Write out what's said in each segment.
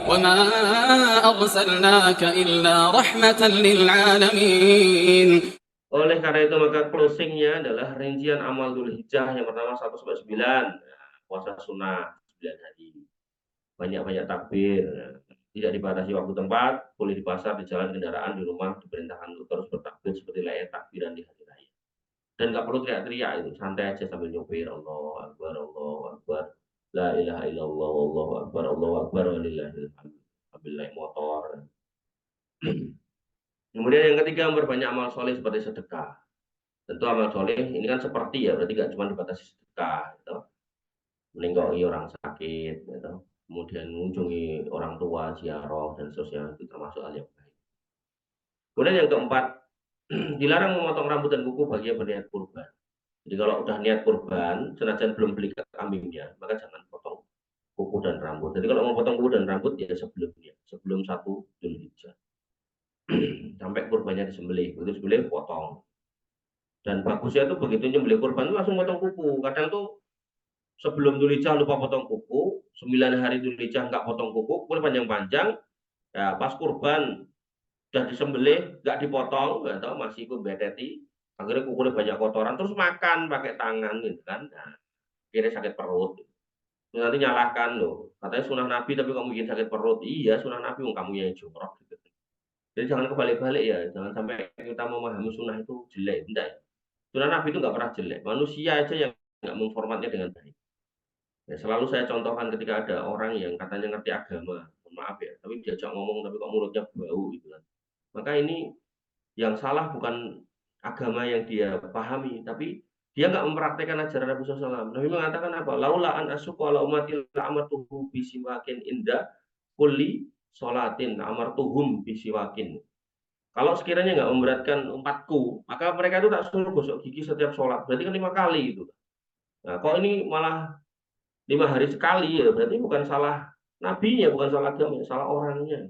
وما أرسلناك إلا رحمة للعالمين. Oleh karena itu maka closingnya adalah rincian amal Dzulhijjah yang pertama 1 sampai 9, puasa sunnah 9 hari, banyak-banyak takbir, tidak dibatasi waktu tempat, boleh di pasar, di jalan, kendaraan, di rumah, diperintahkan untuk terus bertakbir seperti layaknya takbiran di hari raya. Dan nggak perlu teriak-teriak, itu santai aja sambil nyopir, Allahu Akbar, la ilaha illallah, Allahu Akbar, walillahil hamd, sambil naik motor. Kemudian yang ketiga, memperbanyak amal soleh seperti sedekah. Tentu amal soleh ini kan seperti ya, berarti nggak cuma dibatasi sedekah, gitu. Menengok orang sakit, gitu. Kemudian mengunjungi orang tua, ziarah, dan seterusnya, itu termasuk hal yang baik. Kemudian yang keempat, dilarang memotong rambut dan kuku bagi yang berniat kurban. Jadi kalau udah niat kurban, senajan belum beli kambingnya, maka jangan potong kuku dan rambut. Jadi kalau mau potong kuku dan rambut ya sebelumnya, sebelum 1 Dzulhijjah. Sampai kurbannya disembelih, begitu disembelih potong. Dan bagusnya itu begitu nyembelih kurban itu langsung potong kuku. Kadang tuh sebelum Dzulhijjah lupa potong kuku, 9 hari Dzulhijjah nggak potong kuku, kulit panjang-panjang, ya pas kurban udah disembelih nggak dipotong, nggak tahu masih ikut beteti, akhirnya kukulnya banyak kotoran, terus makan pakai tangan gitu kan, nah, akhirnya sakit perut. Terus nanti nyalahkan loh, katanya sunah Nabi tapi kamu bikin sakit perut. Iya sunah Nabi, kamu yang jorok gitu. Jadi jangan kebalik-balik ya, jangan sampai kita memahami sunnah itu jelek, enggak ya. Sunnah Nabi itu nggak pernah jelek, manusia aja yang nggak memformatnya dengan baik. Ya, selalu saya contohkan ketika ada orang yang katanya ngerti agama, maaf ya, tapi diajak ngomong tapi kok mulutnya bau gitu kan. Maka ini yang salah bukan agama yang dia pahami, tapi dia nggak mempraktekkan ajaran Nabi SAW. Nabi mengatakan apa? Laula an asyqa ala ummati la amartuhum bisiwakin inda kulli sholatin, amartuhum bisiwakin. Kalau sekiranya nggak memberatkan umatku, maka mereka itu tak suruh gosok gigi setiap sholat. Berarti kan 5 kali itu. Nah, kok ini malah 5 hari sekali ya, berarti bukan salah nabinya, bukan salah agama, salah orangnya.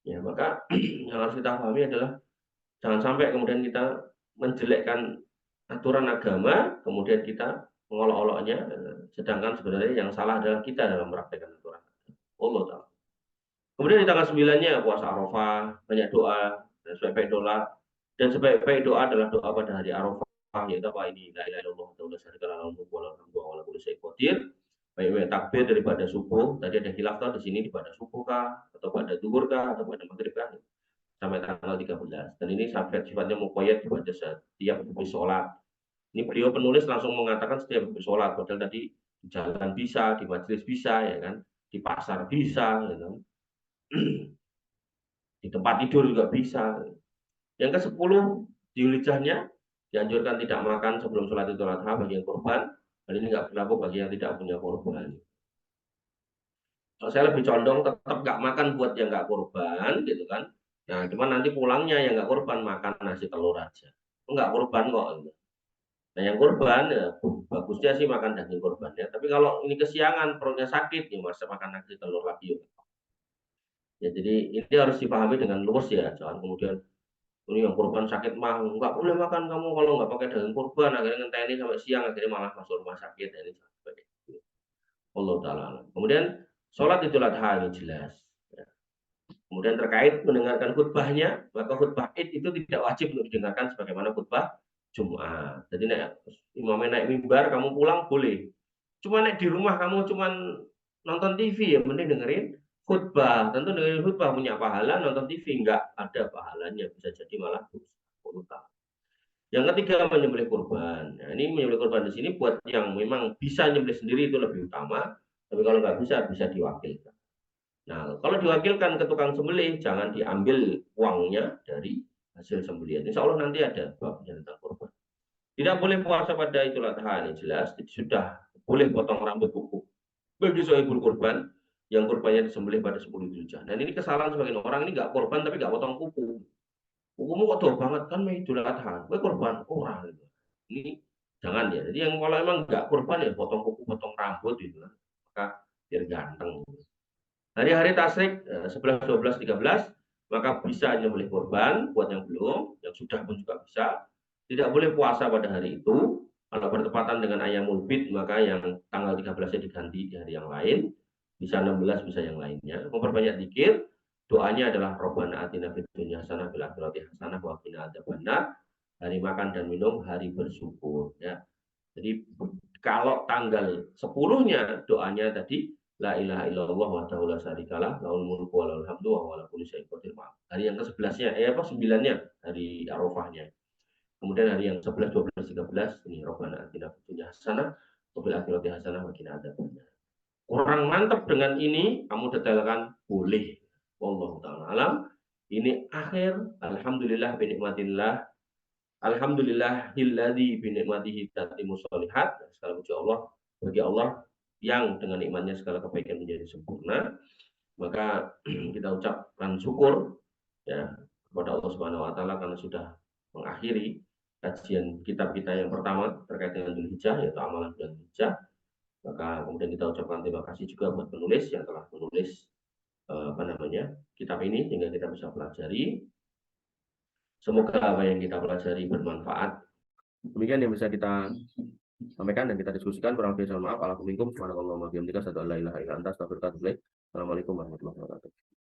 Ya, maka yang harus kita pahami adalah jangan sampai kemudian kita menjelekkan aturan agama, kemudian kita mengolok-oloknya, sedangkan sebenarnya yang salah adalah kita dalam mempraktikkan aturan. Allah taala. Kemudian di tanggal 9-nya puasa Arafah, banyak doa, dan sebaik-baik doa, dan sebaik-baik doa adalah doa pada hari Arafah, yaitu apa ini? La ilaha illallah wa la syarika lahu mulku wa lahu wa la kulli syai'in qadir. Baik takbir daripada subuh, tadi ada khilaf di sini pada subuh kah, atau pada zuhur kah, atau pada maghrib kah, sampai tanggal 13. Dan ini sifatnya muqayyad dibaca setiap habis sholat. Ini beliau penulis langsung mengatakan setiap habis sholat, padahal tadi di jalan bisa, di majelis bisa, ya kan, di pasar bisa, ya kan? Di tempat tidur juga bisa. Yang ke-10, Dzulhijjahnya dianjurkan tidak makan sebelum sholat Idul Adha bagi yang korban, dan ini nggak berlaku bagi yang tidak punya korban. Kalau saya lebih condong tetap nggak makan buat yang nggak korban, gitu kan. Nah, cuman nanti pulangnya yang nggak korban makan nasi telur aja. Nggak korban kok. Gitu. Nah, yang korban ya bagusnya sih makan daging korban ya. Tapi kalau ini kesiangan perutnya sakit, ya masa makan nasi telur lagi. Ya, jadi ini harus dipahami dengan luas ya. Jangan kemudian ini yang korban sakit mah nggak boleh makan kamu kalau nggak pakai daging korban, akhirnya ngenteni sampai siang, akhirnya malah masuk rumah sakit. Nah, ini seperti itu. Allah taala. Kemudian sholat Idul Adha ini jelas. Ya. Kemudian terkait mendengarkan khutbahnya, maka khutbah Id itu tidak wajib untuk didengarkan sebagaimana khutbah Jumat. Jadi imamnya naik mimbar, kamu pulang boleh. Cuma naik di rumah kamu cuma nonton TV ya, mending dengerin khutbah. Tentu dengerin khutbah punya pahala, nonton TV nggak ada pahalanya, bisa jadi malah dosa. Yang ketiga menyembelih kurban. Nah, ini menyembelih kurban di sini buat yang memang bisa menyembelih sendiri itu lebih utama. Tapi kalau nggak bisa, bisa diwakilkan. Nah, kalau diwakilkan ke tukang sembelih, jangan diambil uangnya dari hasil sembelihan. Insya Allah nanti ada babnya tentang kurban. Tidak boleh puasa pada Idul Adha, ini jelas. Sudah boleh potong rambut kuku. Bagi sohibul kurban, yang kurbannya disembelih pada 10 Dzulhijjah. Dan ini kesalahan sebagian orang ini nggak kurban tapi nggak potong kuku. Kukumu kok jauh banget kan Idul Adha, gue kurban orang gitu. Ini jangan ya. Jadi yang kalau emang nggak kurban ya potong kuku, potong rambut gitu kan. Maka biar ganteng. Hari-hari tasyrik 11, 12, 13 maka bisa menyembelih kurban buat yang belum, yang sudah pun juga bisa. Tidak boleh puasa pada hari itu. Kalau bertepatan dengan Ayyamul Bid maka yang tanggal 13-nya diganti di hari yang lain. bisa 16, bisa yang lainnya. Memperbanyak zikir, doanya adalah Rabbana atina fid dunya hasanah fil akhirati hasanah wa qina adzabannar. Hari makan dan minum, hari bersyukur ya. Jadi kalau tanggal 10-nya doanya tadi la ilaha illallah wahdahu la syarikalah lahul mulku wa lahul hamdu wa huwa ala kulli syai'in qadir. Hari yang ke-11-nya 9-nya hari Arafahnya. Kemudian hari yang 11, 12, 13 ini Rabbana atina fid dunya hasanah wa fil akhirati hasanah wa qina adzabannar. Kurang mantap dengan ini, kamu detailkan boleh. Wallahu taala alam. Ini akhir alhamdulillah bi nikmatillah. Alhamdulillahilladzi bi nikmatihi tatimmus sholihat. Segala puji Allah bagi Allah yang dengan nikmatnya segala kebaikan menjadi sempurna. Maka kita ucapkan syukur ya kepada Allah Subhanahu wa taala karena sudah mengakhiri kajian kitab kita yang pertama terkait dengan Dzulhijjah, yaitu amalan bulan Dzulhijjah. Maka kemudian kita ucapkan terima kasih juga buat penulis yang telah menulis kitab ini sehingga kita bisa pelajari. Semoga apa yang kita pelajari bermanfaat. Demikian yang bisa kita sampaikan dan kita diskusikan. Kurang lebih mohon maaf. Assalamualaikum warahmatullahi wabarakatuh. Assalamualaikum warahmatullahi wabarakatuh.